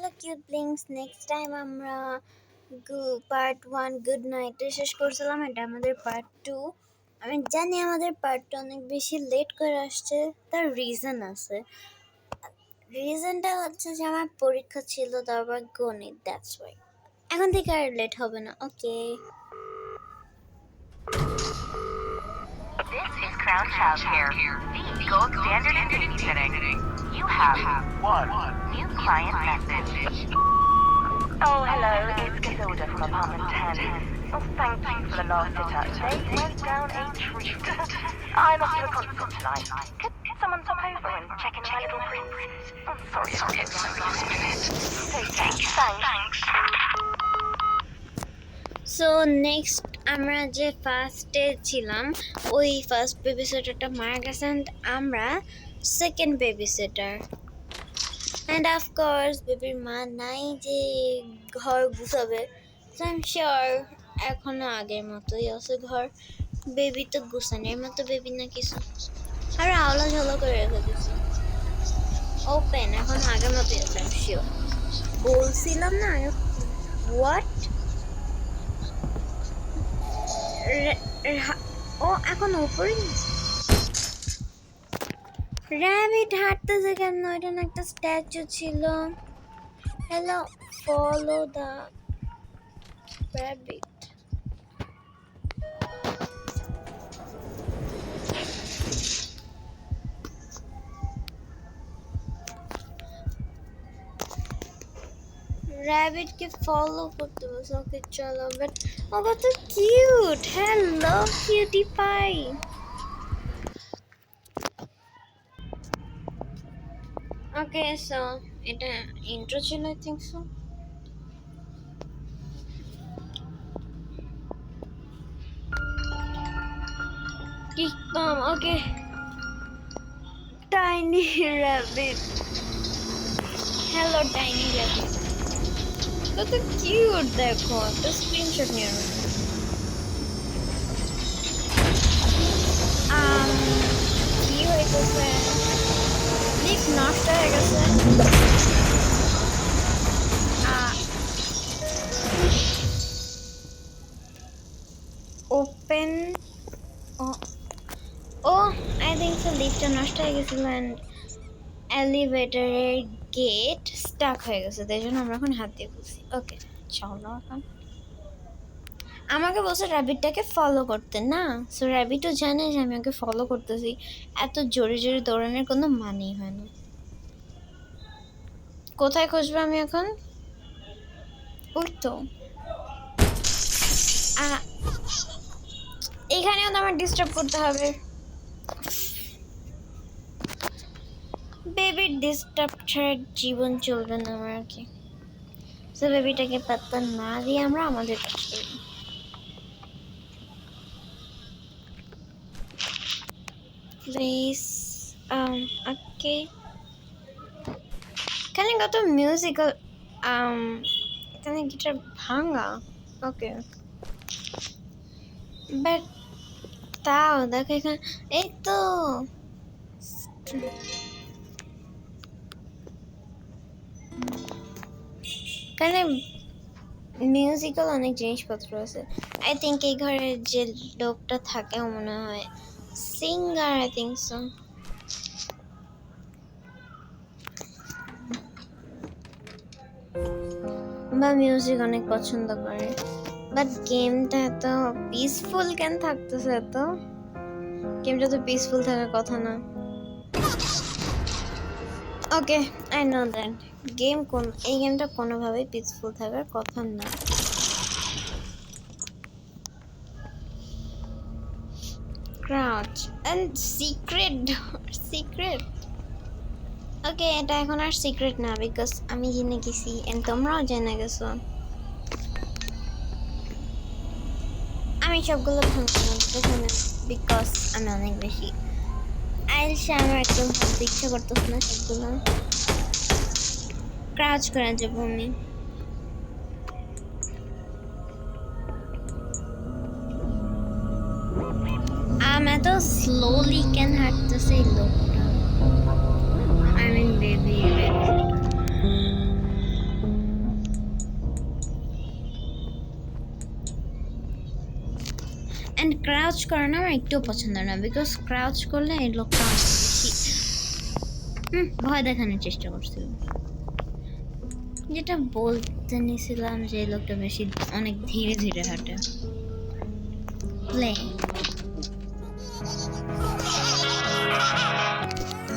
হলো cute ব্লিংস। Next time আমরা part 1 good নাইটে শেষ করছিলাম, এটা আমাদের পার্ট 2। আমি জানি আমাদের পার্ট 2 অনেক বেশি লেট করে আসছে, তার রিজন আছে। রিজনটা হচ্ছে যে আমার পরীক্ষা ছিল, তারপর গণিত, দ্যাটস ওয়াই। এখন থেকে আর লেট হবে না, ওকে। This is Crown Child Care, the gold standard in babysitting. You have one new client message. Oh, hello, it's Casilda from apartment 10. Oh, thank you for the last sit-up. They went down a treat. I'm off to a concert tonight. Could someone stop over and check in my little prince? I'm sorry, it's so last minute. Thanks. So next আমরা যে ফার্স্টে ছিলাম, ওই first baby সিটারটা মারা গেছে, and আমরা second baby seater. And of course বেবির মা নাই যে ঘর গুছাবে, সো আই এম শিওর এখনো আগের মতোই আছে ঘর। বেবি তো গুছানোর মতো বেবি না কিছু, আর আওলা ঝালা করে রেখে দিচ্ছে ওপেন, এখন আগের মতোই আছে। আই এম শিওর, বলছিলাম না। হোয়াট? ও এখন উপরে র্যাবিট হাঁটতেছে কেন? এটা না একটা স্ট্যাচু ছিল। Hello, follow the rabbit. র্যাবিটকে ফলো করতে বলছে, ওকে চলো। বাট ও কত cute. Hello cutie pie. Okay, so এটা ইন্ট্রো ছিল, I think so. Okay, tiny rabbit. Hello tiny rabbit, কত কিউট। দেখো, একটা স্ক্রিনশট নিয়ে কি হইতেছে? লিফট নষ্ট হয়ে গেছে। ওপেন ও আই থিঙ্ক সো লিফটটা নষ্ট হয়ে গেছিল, অ্যান্ড এলিভেটরের গেট স্টাক হয়ে গেছে, তাই জন্য আমরা এখন হাত দিয়ে খুলছি। ওকে চলো। এখন আমাকে বলছে র্যাবিটটাকে ফলো করতে না, সো র্যাবিটও জানে যে আমি ওকে ফলো করতেছি। এত জোরে জোরে দৌড়ানোর কোনো মানেই হয় না। কোথায় খুঁজবো আমি এখন? ওই তো এইখানেও তো আমার ডিস্টার্ব করতে হবে। বেবির ডিস্টার্ব ছাড়া জীবন চলবে না আমার, আর কি। সো বেবিটাকে পাত্তা না দিয়ে আমরা আমাদের কাজ করি। Please okay. এখানে কত মিউজিক্যাল, এখানে গিটার ভাঙা। ওকে, বাট তাও দেখো এখানে, এই তো এখানে মিউজিক্যাল অনেক জিনিসপত্র আছে। আই থিঙ্ক এই ঘরে যে লোকটা থাকে মনে হয় সিঙ্গার, আই থিঙ্ক সো। বা মিউজিক অনেক পছন্দ করে, বাট গেমটা এত পিসফুল কেন থাকতেছে? এত গেমটা তো পিসফুল থাকার কথা না। ওকে আই নো দ্যাট এই গেমটা কোনোভাবেই পিসফুল থাকার কথা না। Crouch and secret. ওকে, এটা এখন আর সিক্রেট না, বিকজ আমি জেনে গেছি এন্ড তোমরাও জেনে গেছো। আমি সবগুলো ভাঙতে, বিকজ আমি অনেক বেশি আইলসে, আমার একদম ভাবতে ইচ্ছা করতেছে না সবগুলো। ক্রাউচ করে যাবো আমি। এত স্লোলি কেন হাঁটতেছে এই লোকটা? I mean baby. And Crouch করানো আমার একটু পছন্দ না, বিকজ ক্রাউচ করলে এই লোকটা অনেক বেশি ভয় দেখানোর চেষ্টা করছিল। যেটা বলতে নিছিলাম যে এই লোকটা বেশি অনেক ধীরে ধীরে হাঁটে। প্লে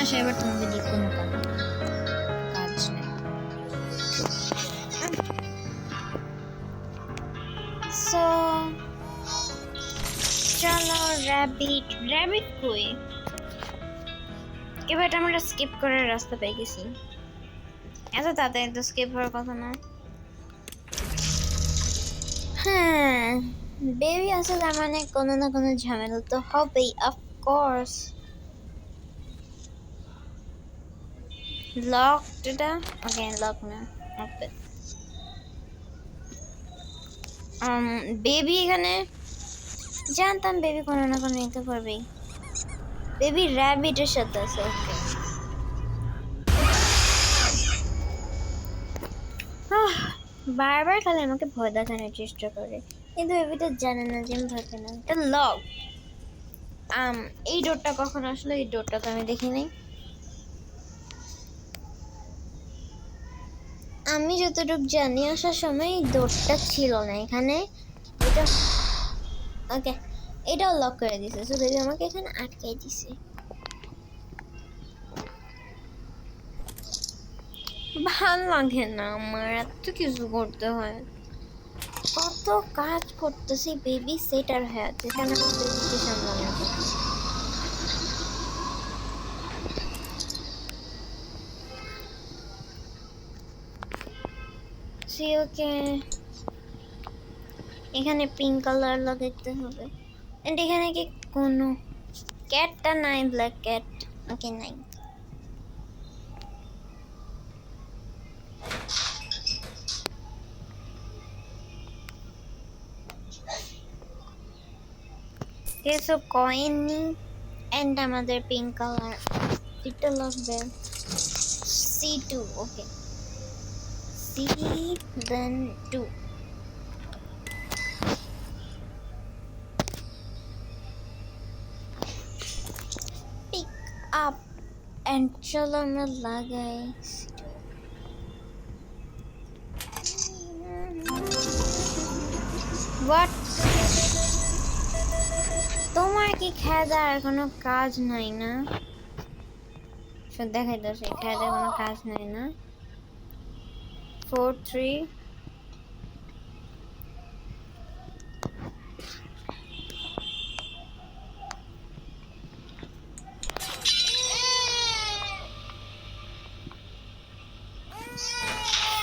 আচ্ছা, এবার তোমাকে দিয়ে কোনো কাজ নেই। সো চলো, র্যাবিট র্যাবিট কই? এবার আমরা স্কিপ করে রাস্তা পেয়ে গেছি। এত তাড়াতাড়ি তো স্কিপ হওয়ার কথা না। হ্যাঁ, বেবি আছে তার মানে কোনো না কোনো ঝামেলা তো হবেই, অফকোর্স। লক এটা? ওকে, লক না, ওকে। বেবি এখানে, জানতাম বেবি কোনো না কোনো নিতে পারবেই। বেবি র্যাবিটের সাথে আছে, ওকে। বারবার খালি আমাকে ভয় দেখানোর চেষ্টা করে, কিন্তু বেবিটা জানে না যে আমি ভয় পাই না। এটা লক। এই ডোরটা কখন আসলো? এই ডোরটা তো আমি দেখি নাই। আমি যতটুকু জানি আসার সময় এই ডোরটা ছিল না এখানে। এটা ওকে, এটাও লক করে দিছে। সো বেবি আমাকে এখানে আটকে দিছে। ভাল লাগে না আমার, এত কিছু করতে হয়। কত কাজ করতেছি, বেবি সেটার হয়ে আছে, এখানে বেবিকে সামলানো। সি ওকে, এখানে পিঙ্ক কালার লাগাইতে হবে। এন্ড এখানে কি কোনো ক্যাটটা নাই? ব্ল্যাক ক্যাট ওকে, নাই। সো কয়েন নি এন্ড আমাদের পিঙ্ক কালার এটা লাগবে। C2, okay, C then 2। Pick up and চলো আমরা লাগাই। হোয়াট? তোমার কি খেয়ে দেওয়ার কোনো কাজ নাই না? দেখাই তো, সে খেয়ে দেওয়ার কোনো কাজ নাই না। 4 3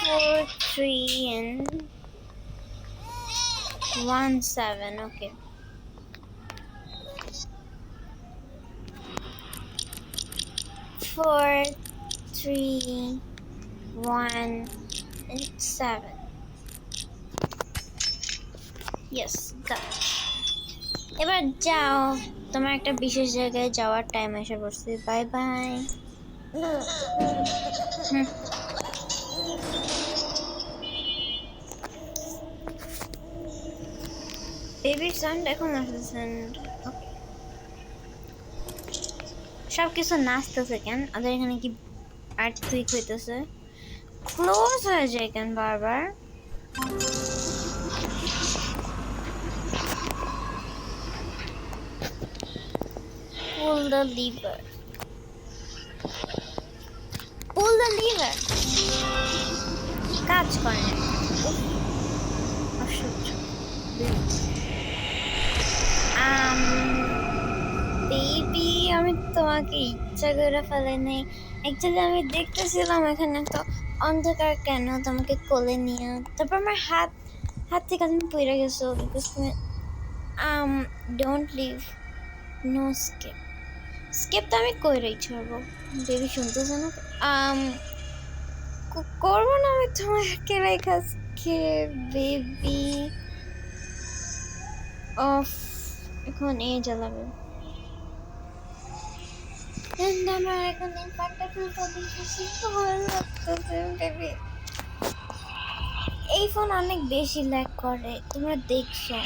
4 3 and 1 7, okay. 4 3 1 and 7. Yes, got it. এবার যাও, তোমার একটা বিশেষ জায়গায় যাওয়ার টাইম এসে পড়ছে। Bye bye. বেবির সাউন্ড এখন আসছে। সব কিছু নাচতেছে কেন? ওদের এখানে কি আর্ট ক্লিক হইতেছে? ক্লোজ হয়ে যায় কেন বারবার? Pull the lever. Pull the lever. কাজ করে না। অসহ্য। বেবি, আমি তোমাকে ইচ্ছা করে ফেলে নেই। অ্যাকচুয়ালি আমি দেখতেছিলাম এখানে তো অন্ধকার কেন, তোমাকে কোলে নিয়ে। তারপর আমার হাত থেকে তুমি পড়ে গেছো। বিকজ তুমি don't leave, no skip. Skip তো আমি কইরাই ছাড়বো। বেবি শুনতেছে না? করবো না আমি তোমাকে রেখা বেবি। অফ, এখন এই জ্বালাবে। আমার এখন এই পাটটা খুলতে দেখেছি, ভালো লাগতেছে বেবি। এই ফোন অনেক বেশি ল্যাগ করে, তোমরা দেখছো।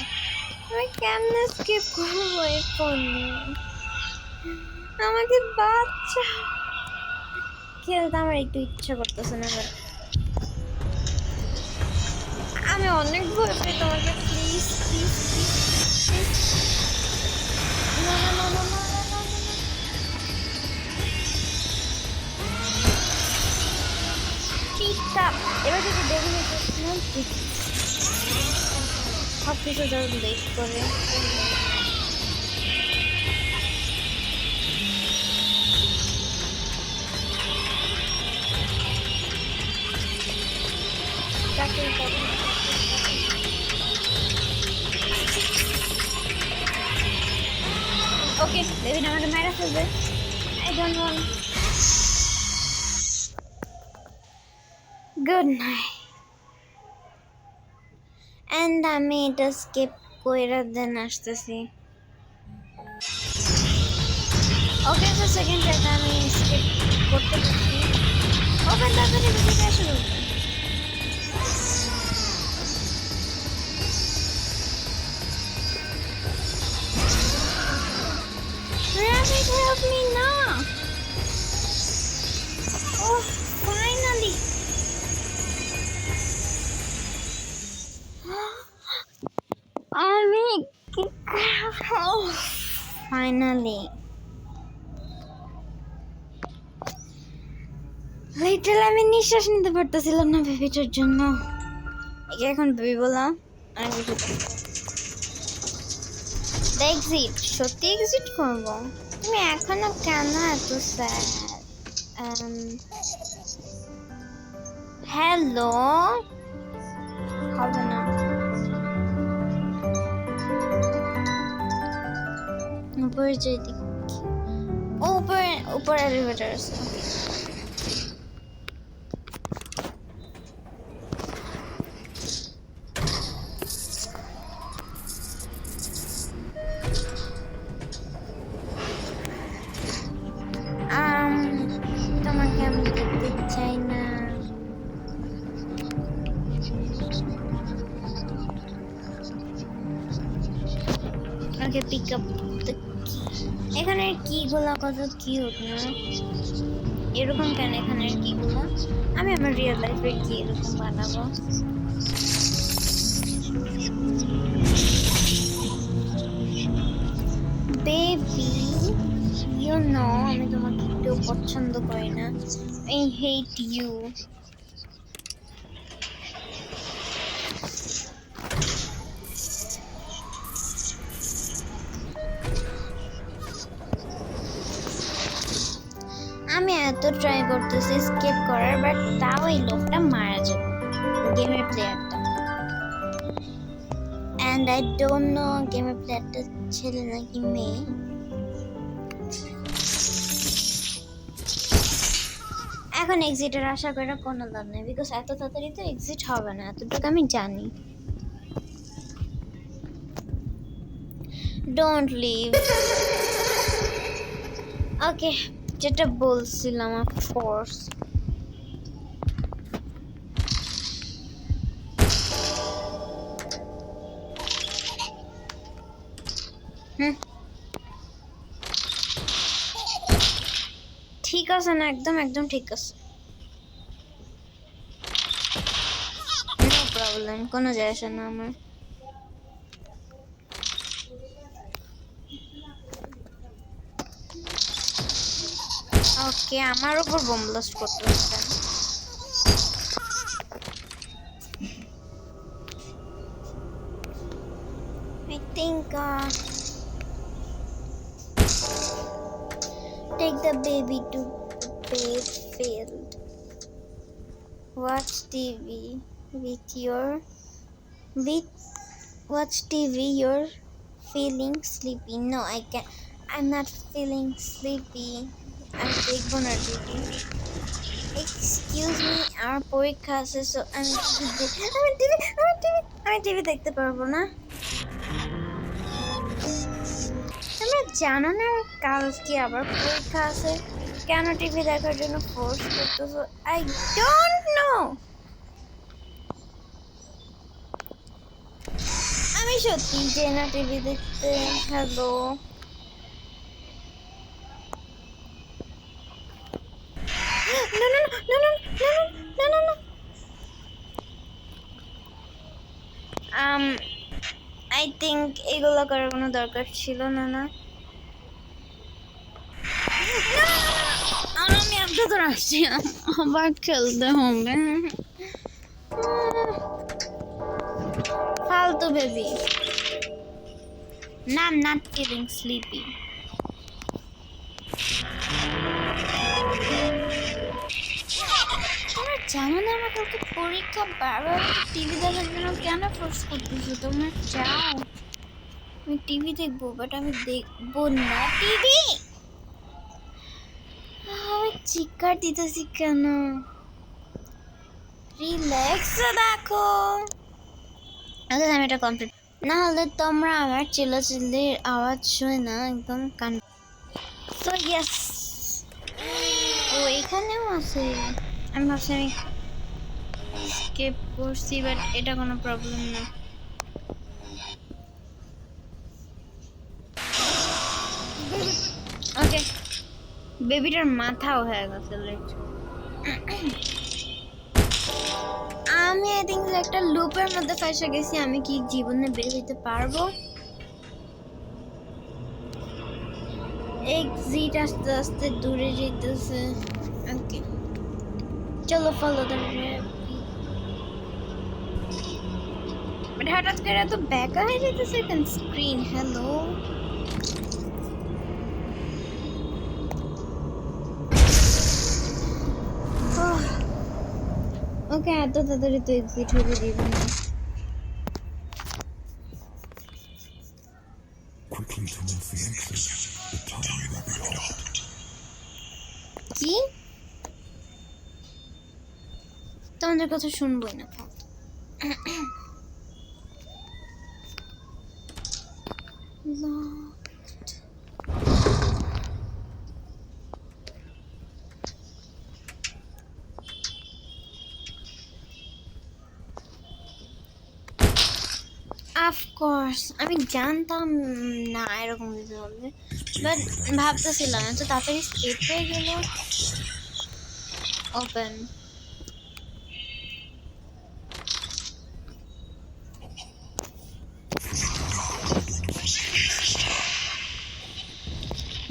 আমি কেমনে স্কিপ করবো এখনই? আমাকে বাচ্চা খেলতে আমার একটু ইচ্ছা করতেছে না। আমি অনেক ভয় পাই তোমাকে, প্লিজ প্লিজ প্লিজ। না না না না না না না না। ঠিক আছে, এবার যদি দেখে নিতে সব কিছু যখন লেট করে। ওকে, বেবি আমাকে মেরে ফেলবে। I don't want. Good night. And আমি এটা স্কিপ কইরা দেন আসতেছি। ওকে, তো সেকেন্ড ট্রাইটা আমি স্কিপ করতে পারছি। ওকে, তাড়াতাড়ি ভিডিওটা শুরু। Rabbit, help me now! Oh, finally! আমি কি ফাইনালি লিটারালি আমি নিঃশ্বাস নিতে পারতেছিলাম না বেবিটার জন্য। একে এখন বেবি বললাম, আমি এক্সিট, সত্যি এক্সিট করবো। তুমি এখনো কেন এত স্যাড? হ্যালো, হবে না। উপরে যাই দেখি। উপরে এলিভেটর আছে। তোমাকে আমি দেখতে চাই না। ওকে, পিক আপ। এখানে কি গুলা কত কিউট না? এরকম কেন এখানে কি গুলা? আমি আমার রিয়েল লাইফে কি এরকম বানাবো? বেবি, ইউ নো আমি তোমাকে একটু পছন্দ করি না। I hate you. আমি এত ট্রাই করতেছি স্কিপ করার, বাট তাও এই লোকটা মারা যাবে, গেমের প্লেয়ারটা। অ্যান্ড আই ডোন্ট নো গেমের প্লেয়ারটা ছেলে নাকি মেয়ে। এখন এক্সিটের আশা করে কোনো লাভ নেই, বিকজ এত তাড়াতাড়ি তো এক্সিট হবে না, এতটুকু আমি জানি। Don't leave. ওকে, যেটা বলছিলাম অফকোর্স। ঠিক আছে না, একদম একদম ঠিক আছে, নো প্রবলেম, কোনো যায় আসে না আমার। ওকে, আমার উপর বোম ব্লাস্ট করতে হচ্ছে। I think take the baby to bathe field. Watch TV with watch TV. You're feeling sleepy. No, I can't. I'm not feeling sleepy. I'm big boner TV. Excuse me, আমার পরীক্ষা আছে, so আমি TV দেখতে পারবো না। তোমরা জানো না কালকে আবার পরীক্ষা আছে, কেন টিভি দেখার জন্য ফোর্স করতেছো? I don't know. আমি আমি সত্যি যে না টিভি দেখতে। হ্যালো, না না না না না না না না। আই থিঙ্ক এগুলো করার কোনো দরকার ছিল না। না আমি এত দূর আসছি, আবার খেলতে হবে। ফালতু বেবি। না, I'm not feeling sleepy. তোমরা জানো না আমার কালকে পরীক্ষা, বারবার টিভি দেখার জন্য কেন ফোর্স করতেছো? তোমরা চাও আমি টিভি দেখবো, বাট আমি দেখবো না টিভি। আমি চিৎকার দিতেছি কেন? রিল্যাক্স দেখো। আগে আমি এটা কমপ্লিট, না হলে তোমরা আমার চিল্লাচিল্লির আওয়াজ শুনে না একদম কান। সো ইয়েস, ও এখানেও আছে। আমি ভাবছি আমি স্কিপ করছি, বাট এটা কোনো প্রবলেম না। ওকে, বেবিটার মাথাও হয়ে গেছে লেট। আমি আই থিঙ্ক একটা লুপের মধ্যে ফেসে গেছি। আমি কি জীবনে বের হইতে পারবো? এক্সিট আস্তে আস্তে দূরে যেতেছে। ওকে চলো, ফলো দ্য বাট হঠাৎ করে এত ব্যাকা হয়ে যেতেছে কেন স্ক্রিন? হ্যালো, ওকে এত তাড়াতাড়ি তো এক্সিট হয়ে দিবে না। কি তোমাদের কথা শুনবোই না। অফকোর্স আমি জানতাম না এরকম কিছু হবে, বাট ভাবতেছিলাম এত তাড়াতাড়ি স্কেপ হয়ে গেল। ওপেন,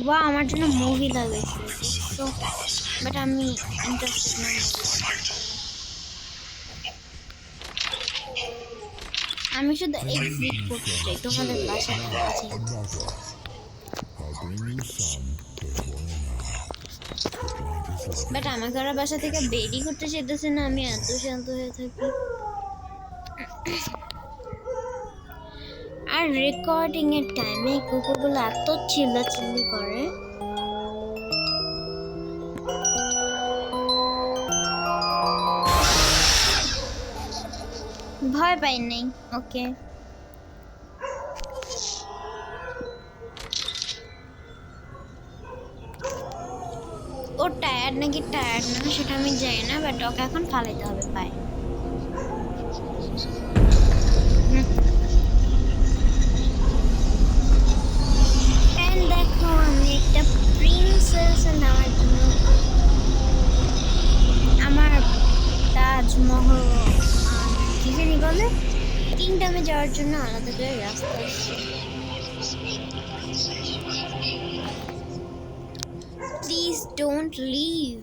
ওয়া আমার জন্য মুভি লাগাইছে, সো বাট আমি ইন্টারেস্টেড না। আমি শুধু এক্সিট করতে চাই তোমাদের বাসার কাছে। বাট আমাকে ওরা বাসা থেকে বেরি করতে চাইতেছে না। আমি এত শান্ত হয়ে থাকি। আর রেকর্ডিং এর টাইমে কুকুরগুলো এত চিল্লাচিল্লি করে। ভয় পাই নাই। ওকে ও টায়ার্ড নাকি টায়ার্ড না সেটা আমি জানি না, বাট ওকে এখন ফালাইতে হবে পায়। দেখো আমি একটা প্রিন্সেস নেওয়ার জন্য আমার তাজমহল কি জানি বলে কিংডমে যাওয়ার জন্য আলাদা করে রাস্তা আছে। Please don't leave.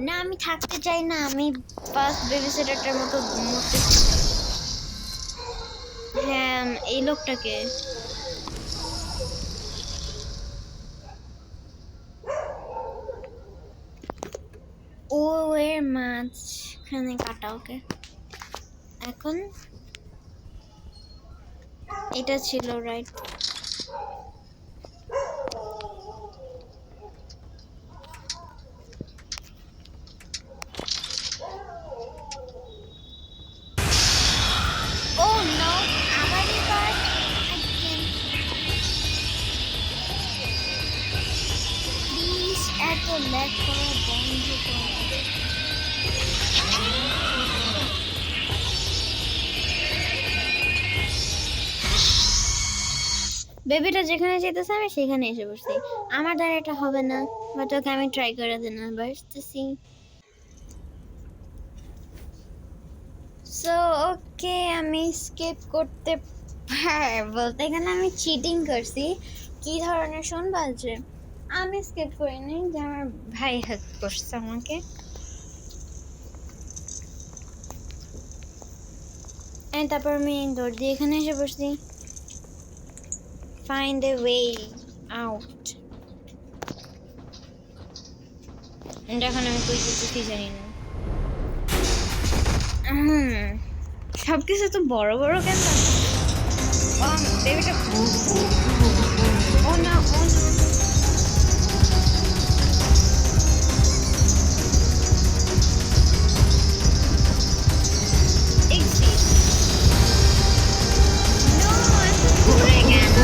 না আমি থাকতে চাই না। আমি ফার্স্ট বেবি সিটারটার মতো ঘুমোতে। হ্যাঁ এই লোকটাকে ও এর মাঝখানে কাটা। ওকে এখন এটা ছিল রাইট। ও নো, আবার এবার প্লিজ এত ল্যাগ করা বন্ধ করো। বেবিটা যেখানে যেতেছে আমি সেখানে এসে বসছি। আমার দ্বারা এটা হবে না, বাট ওকে আমি ট্রাই করে দিন বসতেছি। সো ওকে আমি স্কিপ করতে বলতে গেলে আমি চিটিং করছি। কি ধরনের শুনবা যে আমি স্কিপ করিনি, যে আমার ভাই হেল্প করছে আমাকে। তারপর আমি দৌড় দিয়ে এখানে এসে বসছি। Find a way out. এখন আমি কই যেতেছি জানি না। সব কিছু তো বড় বড় কেন? বেবিটা ও না ও না exit. No, এত দূরে কেন?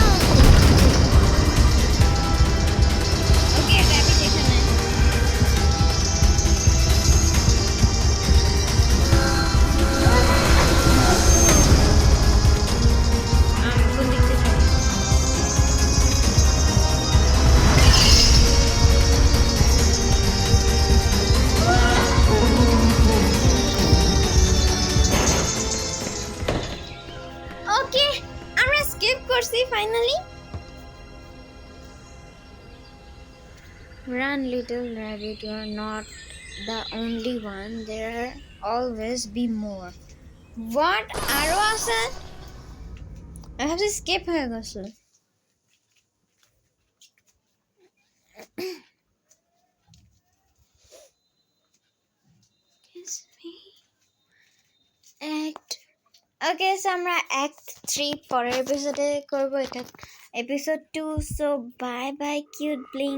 ওকে rabbit এখানে। কোন দিক থেকে যাবো? ওকে আমরা স্কিপ করছি finally. Run little rabbit, you are not the only one, there always be more. What আরো আছে? I have to skip হয়ে গেছে। Kiss me. Act okay so আমরা অ্যাক্ট 3 পরের এপিসোডে করব, এটা episode 2। So bye bye cute bling.